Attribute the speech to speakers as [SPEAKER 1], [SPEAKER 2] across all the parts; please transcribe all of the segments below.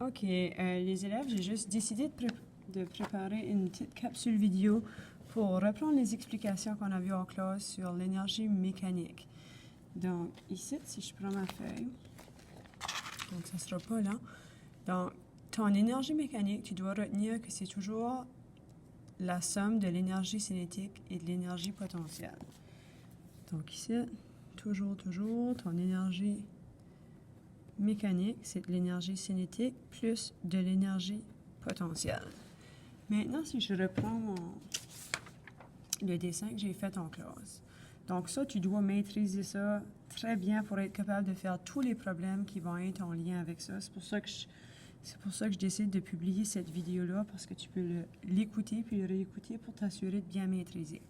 [SPEAKER 1] OK, les élèves, j'ai juste décidé de préparer une petite capsule vidéo pour reprendre les explications qu'on a vues en classe sur l'énergie mécanique. Donc, ici, si je prends ma feuille, donc ça ne sera pas là. Donc, ton énergie mécanique, tu dois retenir que c'est toujours la somme de l'énergie cinétique et de l'énergie potentielle. Donc ici, toujours, ton énergie mécanique, c'est de l'énergie cinétique plus de l'énergie potentielle. Maintenant, si je reprends le dessin que j'ai fait en classe. Donc ça, tu dois maîtriser ça très bien pour être capable de faire tous les problèmes qui vont être en lien avec ça. C'est pour ça que je décide de publier cette vidéo-là, parce que tu peux l'écouter puis le réécouter pour t'assurer de bien maîtriser.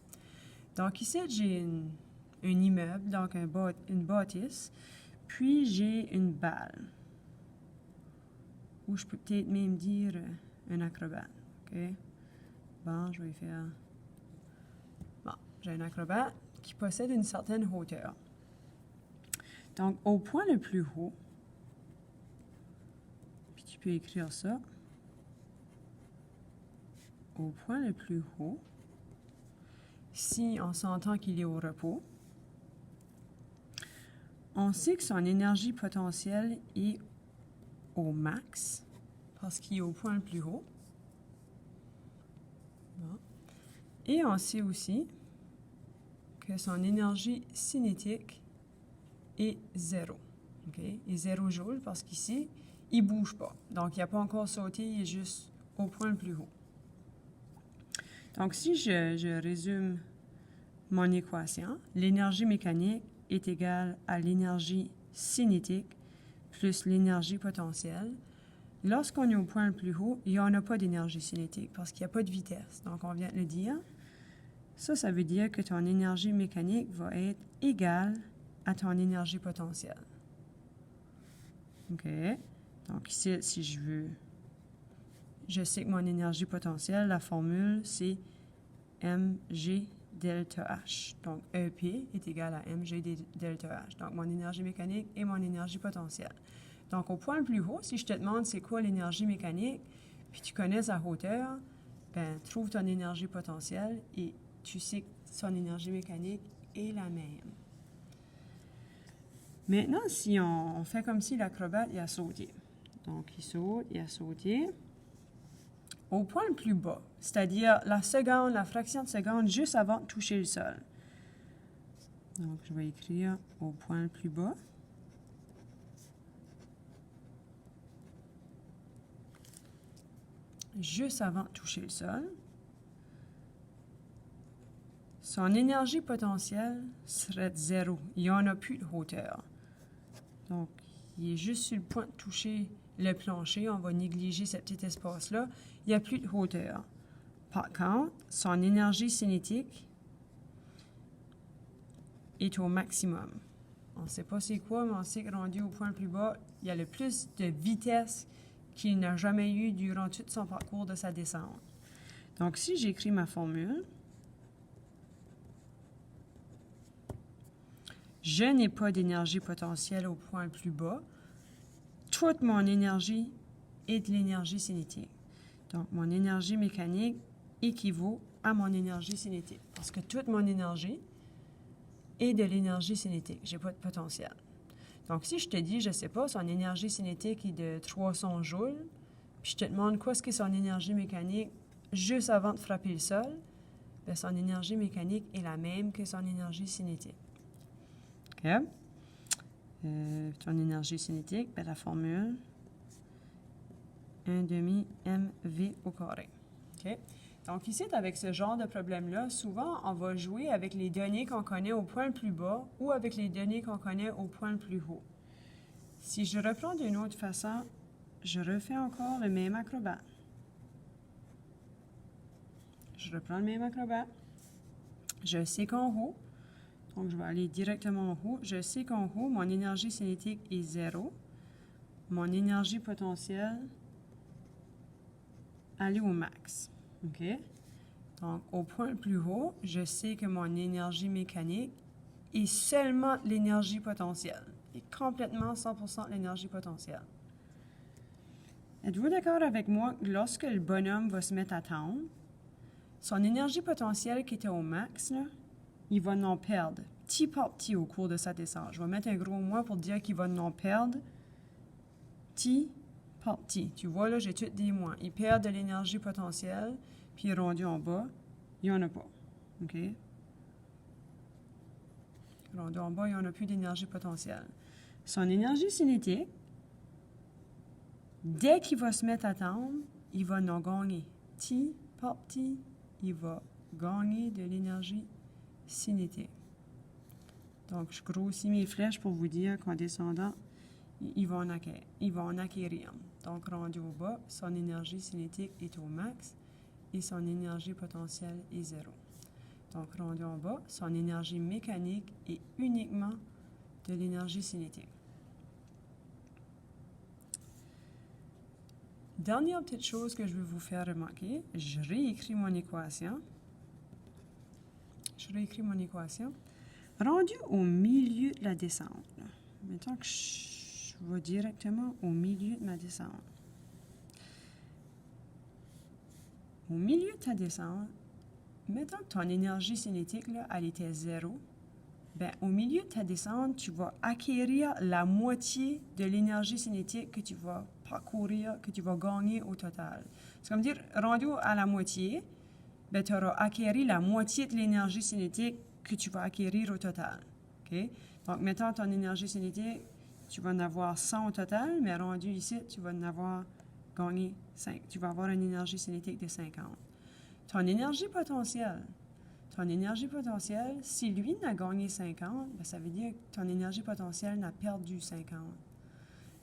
[SPEAKER 1] Donc ici, j'ai un immeuble, donc une bâtisse, puis j'ai une balle, ou je peux peut-être même dire un acrobate. OK? Bon, je vais faire... Bon, j'ai un acrobate qui possède une certaine hauteur. Donc, au point le plus haut, puis tu peux écrire ça, au point le plus haut, si on s'entend qu'il est au repos, on sait que son énergie potentielle est au max, parce qu'il est au point le plus haut. Bon. Et on sait aussi que son énergie cinétique est 0. Okay? Et 0 joules, parce qu'ici, il ne bouge pas. Donc, il n'a pas encore sauté, il est juste au point le plus haut. Donc, si je résume mon équation, l'énergie mécanique est égale à l'énergie cinétique plus l'énergie potentielle. Lorsqu'on est au point le plus haut, il n'y en a pas d'énergie cinétique parce qu'il n'y a pas de vitesse. Donc, on vient de le dire. Ça veut dire que ton énergie mécanique va être égale à ton énergie potentielle. OK? Donc, ici, si je veux, je sais que mon énergie potentielle, la formule, c'est mg delta H. Donc, EP est égal à mg delta H. Donc, mon énergie mécanique et mon énergie potentielle. Donc, au point le plus haut, si je te demande c'est quoi l'énergie mécanique, puis tu connais sa hauteur, ben, trouve ton énergie potentielle et tu sais que son énergie mécanique est la même. Maintenant, si on fait comme si l'acrobate il a sauté. Donc, il saute, il a sauté. Au point le plus bas, c'est-à-dire la fraction de seconde juste avant de toucher le sol. Donc, je vais écrire au point le plus bas. Juste avant de toucher le sol. Son énergie potentielle serait de 0. Il n'y en a plus de hauteur. Donc, il est juste sur le point de toucher le plancher. On va négliger ce petit espace-là. Il n'y a plus de hauteur. Par contre, son énergie cinétique est au maximum. On ne sait pas c'est quoi, mais on sait que rendu au point le plus bas, il y a le plus de vitesse qu'il n'a jamais eu durant tout son parcours de sa descente. Donc, si j'écris ma formule, je n'ai pas d'énergie potentielle au point le plus bas. Toute mon énergie est de l'énergie cinétique. Donc, mon énergie mécanique équivaut à mon énergie cinétique. Parce que toute mon énergie est de l'énergie cinétique. Je n'ai pas de potentiel. Donc, si je te dis, je ne sais pas, son énergie cinétique est de 300 joules, puis je te demande quoi est son énergie mécanique juste avant de frapper le sol, bien, son énergie mécanique est la même que son énergie cinétique. OK? Ton énergie cinétique, bien, la formule 1/2 mv au carré. OK? Donc ici, avec ce genre de problème-là, souvent, on va jouer avec les données qu'on connaît au point le plus bas ou avec les données qu'on connaît au point le plus haut. Si je reprends d'une autre façon, je refais encore le même acrobate. Je reprends le même acrobate. Je sais qu'en haut, donc je vais aller directement en haut, je sais qu'en haut, mon énergie cinétique est 0. Mon énergie potentielle, elle est au max. OK? Donc, au point le plus haut, je sais que mon énergie mécanique est seulement l'énergie potentielle. Et complètement 100% l'énergie potentielle. êtes-vous d'accord avec moi que lorsque le bonhomme va se mettre à tendre, son énergie potentielle qui était au max, là, il va en perdre petit par petit au cours de sa descente. Je vais mettre un gros moins pour dire qu'il va en perdre petit par petit. Tu vois, là, j'ai tout des moins. Il perd de l'énergie potentielle, puis il est rendu en bas, il n'y en a pas. OK? Rendu en bas, il n'y en a plus d'énergie potentielle. Son énergie cinétique, dès qu'il va se mettre à tendre, il va en gagner. Petit par petit, il va gagner de l'énergie cinétique. Donc, je grossis mes flèches pour vous dire qu'en descendant, il va en acquérir. Donc, rendu au bas, son énergie cinétique est au max et son énergie potentielle est 0. Donc, rendu en bas, son énergie mécanique est uniquement de l'énergie cinétique. Dernière petite chose que je veux vous faire remarquer, je réécris mon équation. Rendu au milieu de la descente, là. Mettons que je vais directement au milieu de ma descente. Au milieu de ta descente, mettons que ton énergie cinétique, là, elle était 0. Bien, au milieu de ta descente, tu vas acquérir la moitié de l'énergie cinétique que tu vas parcourir, que tu vas gagner au total. C'est comme dire, rendu à la moitié, bien, tu auras acquéri la moitié de l'énergie cinétique que tu vas acquérir au total. Okay? Donc, mettons ton énergie cinétique, tu vas en avoir 100 au total, mais rendu ici, tu vas en avoir gagné 5. Tu vas avoir une énergie cinétique de 50. Ton énergie potentielle, si lui n'a gagné 50, bien, ça veut dire que ton énergie potentielle n'a perdu 50.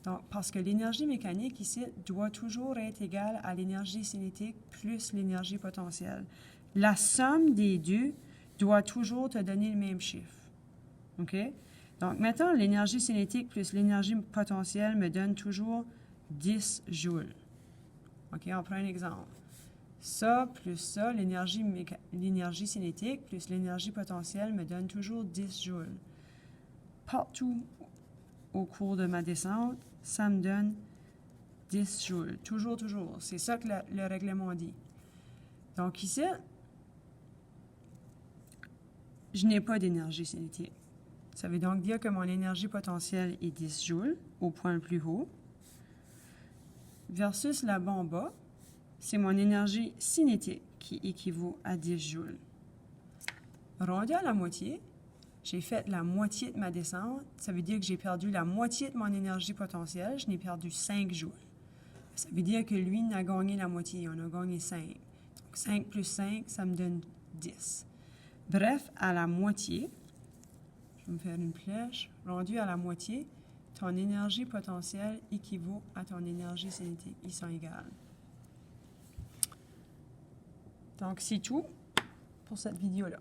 [SPEAKER 1] Donc, parce que l'énergie mécanique ici doit toujours être égale à l'énergie cinétique plus l'énergie potentielle. La somme des deux doit toujours te donner le même chiffre. OK? Donc, maintenant, l'énergie cinétique plus l'énergie potentielle me donne toujours 10 joules. OK, on prend un exemple. Ça plus ça, l'énergie cinétique plus l'énergie potentielle me donne toujours 10 joules. Partout au cours de ma descente, ça me donne 10 joules. Toujours. C'est ça que le règlement dit. Donc ici, je n'ai pas d'énergie cinétique. Ça veut donc dire que mon énergie potentielle est 10 joules au point le plus haut, versus là-bas en bas, c'est mon énergie cinétique qui équivaut à 10 joules. Rendu à la moitié, j'ai fait la moitié de ma descente. Ça veut dire que j'ai perdu la moitié de mon énergie potentielle. Je n'ai perdu 5 joules. Ça veut dire que lui n'a gagné la moitié. On a gagné 5. Donc 5 plus 5, ça me donne 10. Bref, à la moitié, je vais me faire une flèche. Rendu à la moitié, ton énergie potentielle équivaut à ton énergie cinétique. Ils sont égales. Donc, c'est tout pour cette vidéo-là.